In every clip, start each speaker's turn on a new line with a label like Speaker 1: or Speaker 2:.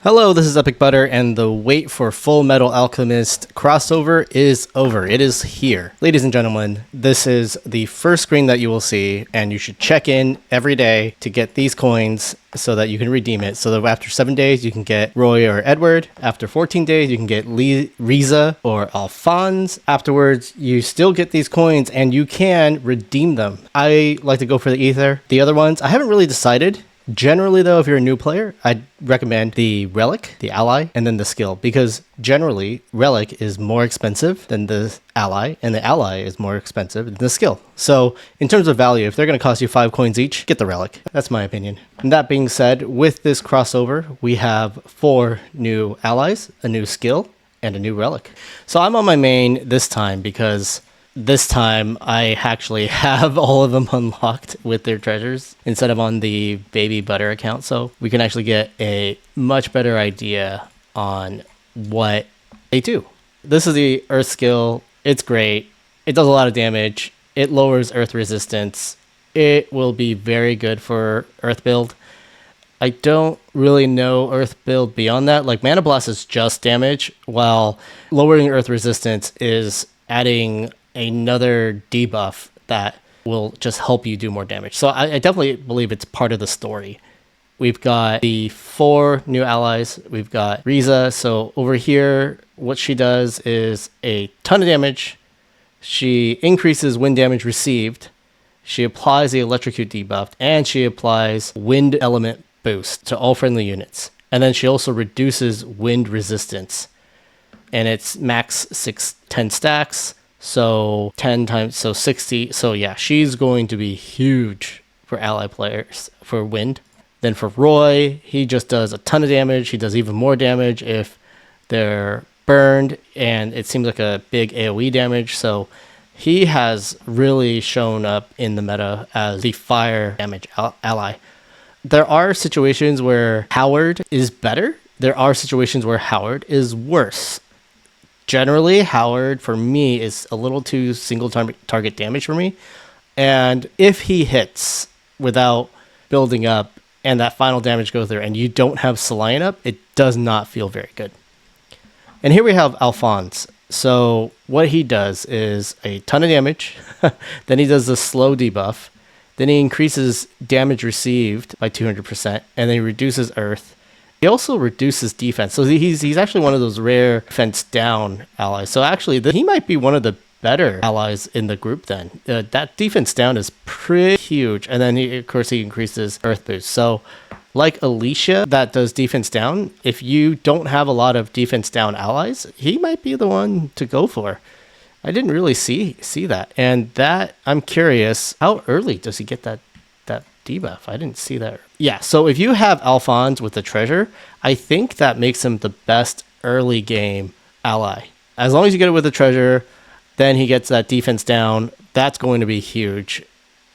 Speaker 1: Hello, this is Epic Butter, and the wait for Full Metal Alchemist crossover is over. It is here. Ladies and gentlemen, this is the first screen that you will see, and you should check in every day to get these coins so that you can redeem it. So that after 7 days, you can get Roy or Edward. After 14 days, you can get Riza or Alfonz. Afterwards, you still get these coins, and you can redeem them. I like to go for the Ether. The other ones, I haven't really decided. Generally, though, if you're a new player, I'd recommend the relic, the ally, and then the skill, because generally, relic is more expensive than the ally, and the ally is more expensive than the skill. So, in terms of value, if they're going to cost you 5 coins each, get the relic. That's my opinion. And that being said, with this crossover, we have 4 new allies, a new skill, and a new relic. So, I'm on my main this time because this time, I actually have all of them unlocked with their treasures instead of on the Baby Butter account. So we can actually get a much better idea on what they do. This is the Earth skill. It's great. It does a lot of damage. It lowers Earth resistance. It will be very good for Earth build. I don't really know Earth build beyond that. Like Mana Blast is just damage, while lowering Earth resistance is adding another debuff that will just help you do more damage. So I definitely believe it's part of the story. We've got the 4 new allies. We've got Riza. So over here, what she does is a ton of damage. She increases wind damage received. She applies the electrocute debuff, and she applies wind element boost to all friendly units. And then she also reduces wind resistance. And it's max 10 stacks. So 10 times, so 60. So yeah, she's going to be huge for ally players for wind. Then for Roy, he just does a ton of damage. He does even more damage if they're burned, and it seems like a big AoE damage. So he has really shown up in the meta as the fire damage ally. There are situations where Howard is better. There are situations where Howard is worse. Generally, Howard, for me, is a little too single target damage for me. And if he hits without building up and that final damage goes there and you don't have Selene up, it does not feel very good. And here we have Alfonz. So what he does is a ton of damage. Then he does the slow debuff. Then he increases damage received by 200%. And then he reduces Earth. He also reduces defense. So he's actually one of those rare defense down allies. So actually, he might be one of the better allies in the group then. That defense down is pretty huge. And then, of course, he increases Earth boost. So like Alicia, that does defense down. If you don't have a lot of defense down allies, he might be the one to go for. I didn't really see that. And that, I'm curious, how early does he get that debuff? I didn't see that. Yeah, so if you have Alfonz with the treasure, I think that makes him the best early game ally. As long as you get it with the treasure, then he gets that defense down. That's going to be huge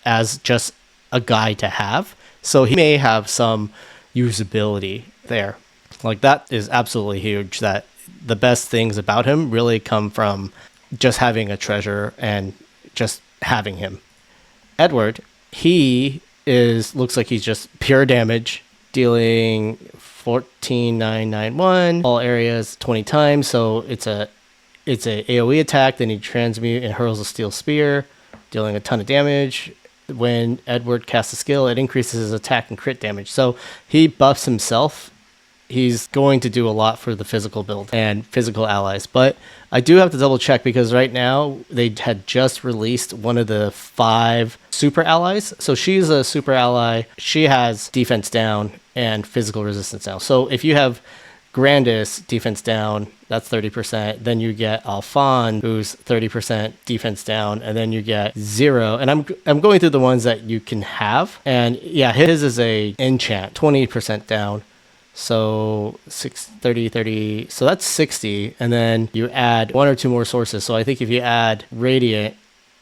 Speaker 1: as just a guy to have. So he may have some usability there. Like that is absolutely huge, that the best things about him really come from just having a treasure and just having him. Edward, he looks like he's just pure damage, dealing 14,991 all areas 20 times. So it's a AoE attack. Then he transmute and hurls a steel spear, dealing a ton of damage. When Edward casts a skill, it increases his attack and crit damage. So he buffs himself. He's going to do a lot for the physical build and physical allies. But I do have to double check because right now they had just released one of the 5 super allies. So she's a super ally. She has defense down and physical resistance down. So if you have Grandis defense down, that's 30%. Then you get Alfonz, who's 30% defense down, and then you get 0. And I'm going through the ones that you can have. And yeah, his is a enchant, 20% down. So 30, so that's 60. And then you add 1 or 2 more sources. So I think if you add Radiant,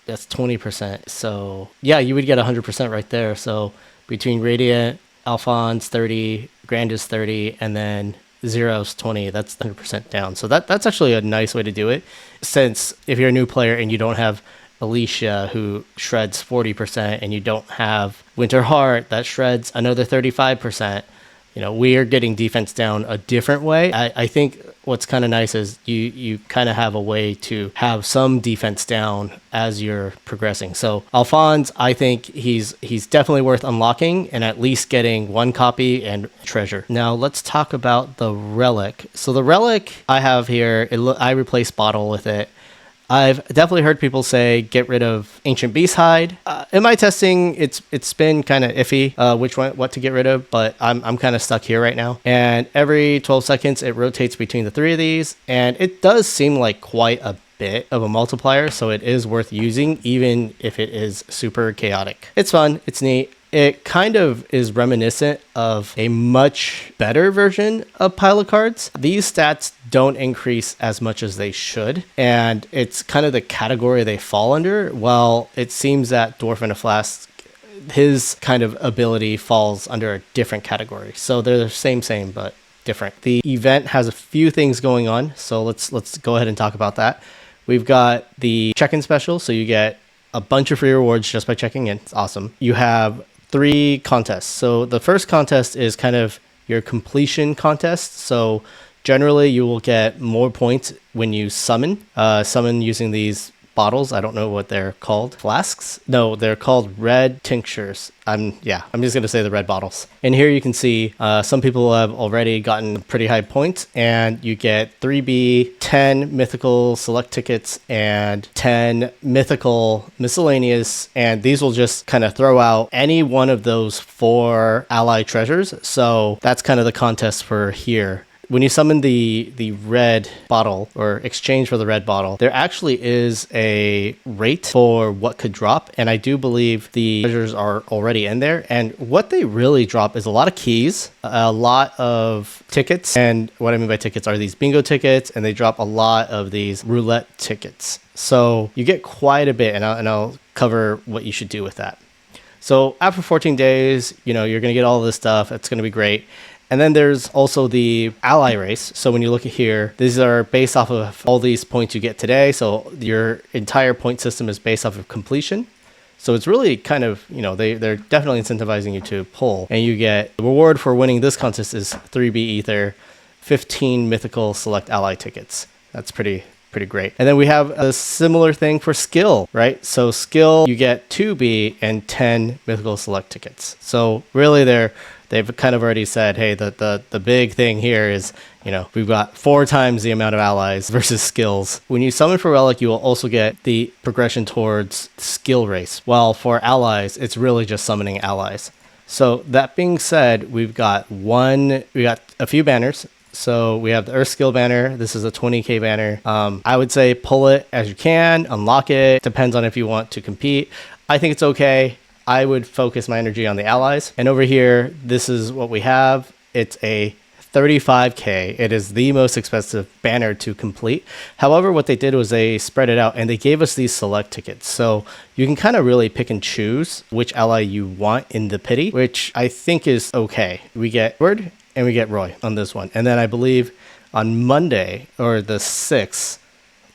Speaker 1: that's 20%. So yeah, you would get 100% right there. So between Radiant, Alfonz 30, Grandis 30, and then 0's 20, that's 100% down. So that's actually a nice way to do it. Since if you're a new player and you don't have Alicia, who shreds 40%, and you don't have Winterheart that shreds another 35%, you know, we are getting defense down a different way. I think what's kind of nice is you kind of have a way to have some defense down as you're progressing. So Alfonz, I think he's definitely worth unlocking and at least getting 1 copy and treasure. Now let's talk about the relic. So the relic I have here, I replaced bottle with it. I've definitely heard people say get rid of Ancient Beast Hide. In my testing, it's been kind of iffy what to get rid of, but I'm kind of stuck here right now. And every 12 seconds, it rotates between the 3 of these, and it does seem like quite a bit of a multiplier, so it is worth using, even if it is super chaotic. It's fun, it's neat. It kind of is reminiscent of a much better version of Pile of Cards. These stats don't increase as much as they should, and it's kind of the category they fall under. Well, it seems that Dwarf in a Flask, his kind of ability falls under a different category. So they're the same, but different. The event has a few things going on, so let's go ahead and talk about that. We've got the check-in special, so you get a bunch of free rewards just by checking in. It's awesome. You have 3 contests. So the first contest is kind of your completion contest. So generally you will get more points when you summon using these bottles. I don't know what they're called. Flasks? No, they're called red tinctures. I'm just going to say the red bottles. And here you can see some people have already gotten pretty high points, and you get 3B, 10 mythical select tickets, and 10 mythical miscellaneous. And these will just kind of throw out any one of those 4 ally treasures. So that's kind of the contest for here. When you summon the red bottle or exchange for the red bottle, there actually is a rate for what could drop. And I do believe the treasures are already in there. And what they really drop is a lot of keys, a lot of tickets. And what I mean by tickets are these bingo tickets, and they drop a lot of these roulette tickets. So you get quite a bit, and I'll cover what you should do with that. So after 14 days, you're going to get all this stuff. It's going to be great. And then there's also the ally race. So when you look at here, these are based off of all these points you get today. So your entire point system is based off of completion. So it's really kind of, they're definitely incentivizing you to pull. And you get the reward for winning this contest is 3B Ether, 15 mythical select ally tickets. That's pretty great. And then we have a similar thing for skill, right? So skill, you get 2B and 10 mythical select tickets. So really they've kind of already said, hey, the big thing here is, we've got 4 times the amount of allies versus skills. When you summon for relic, you will also get the progression towards skill race. While for allies, it's really just summoning allies. So that being said, we got a few banners. So we have the Earth Skill banner. This is a 20k banner. I would say pull it as you can, unlock it. Depends on if you want to compete. I think it's okay. I would focus my energy on the allies. And over here, this is what we have. It's a 35k. It is the most expensive banner to complete. However, what they did was they spread it out and they gave us these select tickets. So you can kind of really pick and choose which ally you want in the pity, which I think is okay. We get Edward and we get Roy on this one. And then I believe on Monday or the 6th,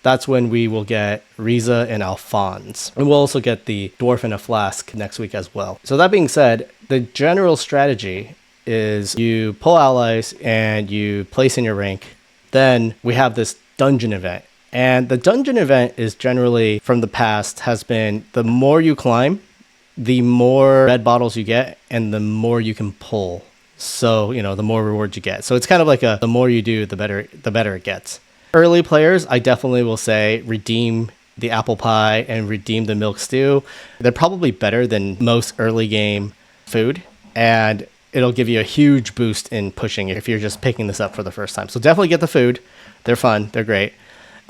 Speaker 1: that's when we will get Riza and Alfonz. And we'll also get the Dwarf in a Flask next week as well. So that being said, the general strategy is you pull allies and you place in your rank. Then we have this dungeon event. And the dungeon event is generally, from the past, has been the more you climb, the more red bottles you get, and the more you can pull. So, the more rewards you get. So it's kind of like the more you do, the better it gets. Early players, I definitely will say redeem the apple pie and redeem the milk stew. They're probably better than most early game food, and it'll give you a huge boost in pushing if you're just picking this up for the first time. So definitely get the food. They're fun. They're great.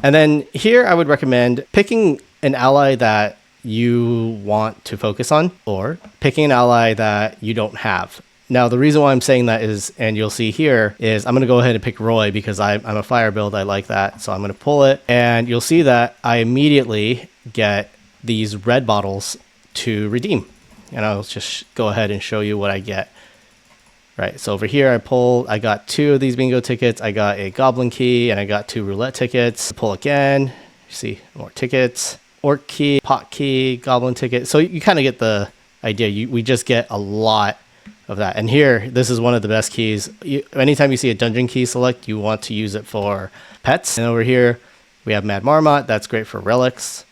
Speaker 1: And then here I would recommend picking an ally that you want to focus on, or picking an ally that you don't have. Now, the reason why I'm saying that is, and you'll see here, is I'm going to go ahead and pick Roy because I'm a fire build. I like that. So I'm going to pull it. And you'll see that I immediately get these red bottles to redeem. And I'll just go ahead and show you what I get. Right. So over here, I got 2 of these bingo tickets. I got a goblin key and I got 2 roulette tickets. Pull again. You see more tickets. Orc key, pot key, goblin ticket. So you kind of get the idea. We just get a lot of that. And here, this is one of the best keys. Anytime you see a dungeon key select, you want to use it for pets. And over here, we have Mad Marmot. That's great for relics.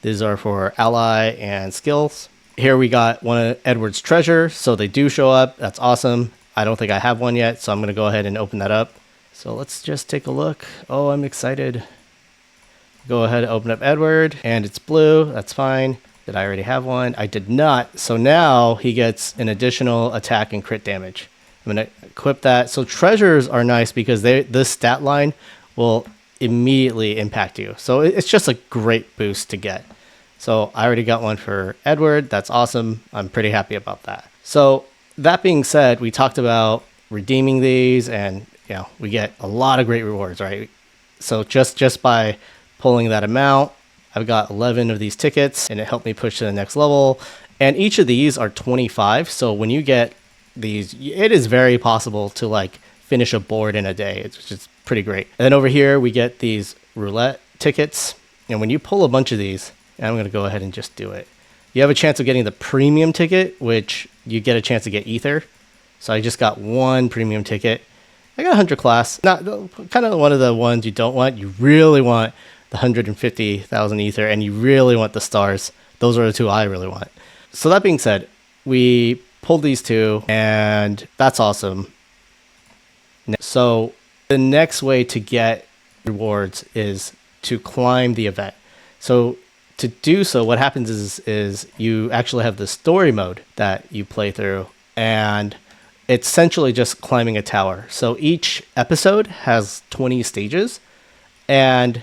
Speaker 1: These are for ally and skills. Here we got one of Edward's treasure. So they do show up. That's awesome. I don't think I have one yet, so I'm going to go ahead and open that up. So let's just take a look. Oh, I'm excited. Go ahead and open up Edward, and it's blue. That's fine. Did I already have one? I did not. So now he gets an additional attack and crit damage. I'm going to equip that. So treasures are nice because this stat line will immediately impact you. So it's just a great boost to get. So I already got one for Edward. That's awesome. I'm pretty happy about that. So that being said, we talked about redeeming these, and we get a lot of great rewards, right? So just by pulling that amount, I've got 11 of these tickets, and it helped me push to the next level. And each of these are 25. So when you get these, it is very possible to like finish a board in a day. It's just pretty great. And then over here, we get these roulette tickets. And when you pull a bunch of these, and I'm going to go ahead and just do it, you have a chance of getting the premium ticket, which you get a chance to get ether. So I just got one premium ticket. I got 100 class, not kind of one of the ones you don't want. You really want the 150,000 ether, and you really want the stars. Those are the two I really want. So that being said, we pulled these two, and that's awesome. So the next way to get rewards is to climb the event. So to do so, what happens is you actually have the story mode that you play through, and it's essentially just climbing a tower. So each episode has 20 stages, and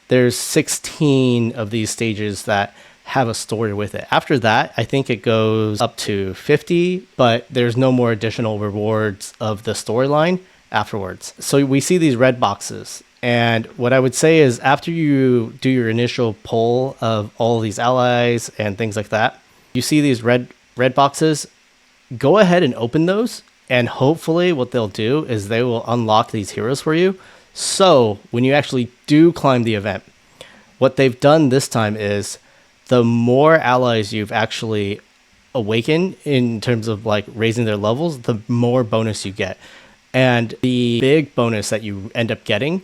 Speaker 1: there's 16 of these stages that have a story with it. After that, I think it goes up to 50, but there's no more additional rewards of the storyline afterwards. So we see these red boxes. And what I would say is after you do your initial pull of all these allies and things like that, you see these red boxes, go ahead and open those. And hopefully what they'll do is they will unlock these heroes for you. So when you actually do climb the event, what they've done this time is the more allies you've actually awakened in terms of like raising their levels, the more bonus you get. And the big bonus that you end up getting,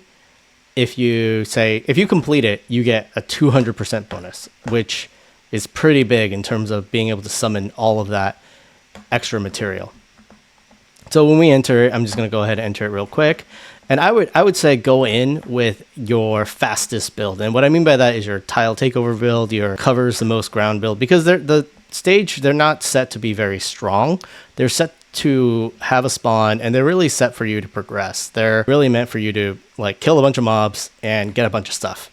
Speaker 1: if you complete it, you get a 200% bonus, which is pretty big in terms of being able to summon all of that extra material. So when we enter it, I'm just going to go ahead and enter it real quick. And I would say go in with your fastest build. And what I mean by that is your tile takeover build, your covers the most ground build, because the stage, they're not set to be very strong. They're set to have a spawn, and they're really set for you to progress. They're really meant for you to like kill a bunch of mobs and get a bunch of stuff.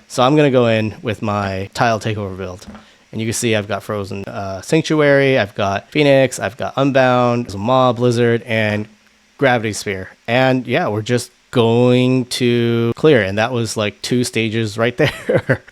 Speaker 1: So I'm going to go in with my tile takeover build. And you can see I've got Frozen Sanctuary, I've got Phoenix, I've got Unbound, Mob, Blizzard, and Gravity Sphere. And yeah, we're just going to clear. And that was like 2 stages right there.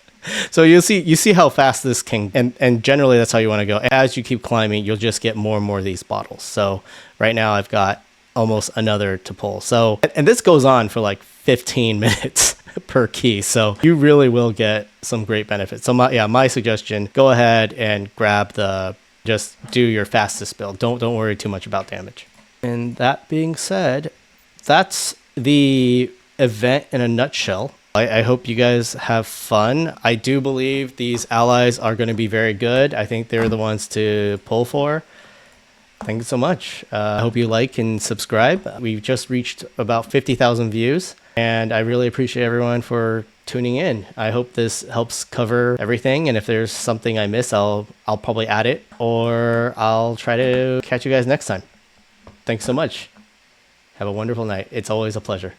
Speaker 1: So you see how fast this can, and generally that's how you want to go. As you keep climbing, you'll just get more and more of these bottles. So right now I've got almost another to pull. So, and this goes on for like 15 minutes per key. So you really will get some great benefits. So my suggestion, go ahead and just do your fastest build. Don't worry too much about damage. And that being said, that's the event in a nutshell. I hope you guys have fun. I do believe these allies are going to be very good. I think they're the ones to pull for. Thank you so much. I hope you like and subscribe. We've just reached about 50,000 views, and I really appreciate everyone for tuning in. I hope this helps cover everything, and if there's something I miss, I'll probably add it, or I'll try to catch you guys next time. Thanks so much. Have a wonderful night. It's always a pleasure.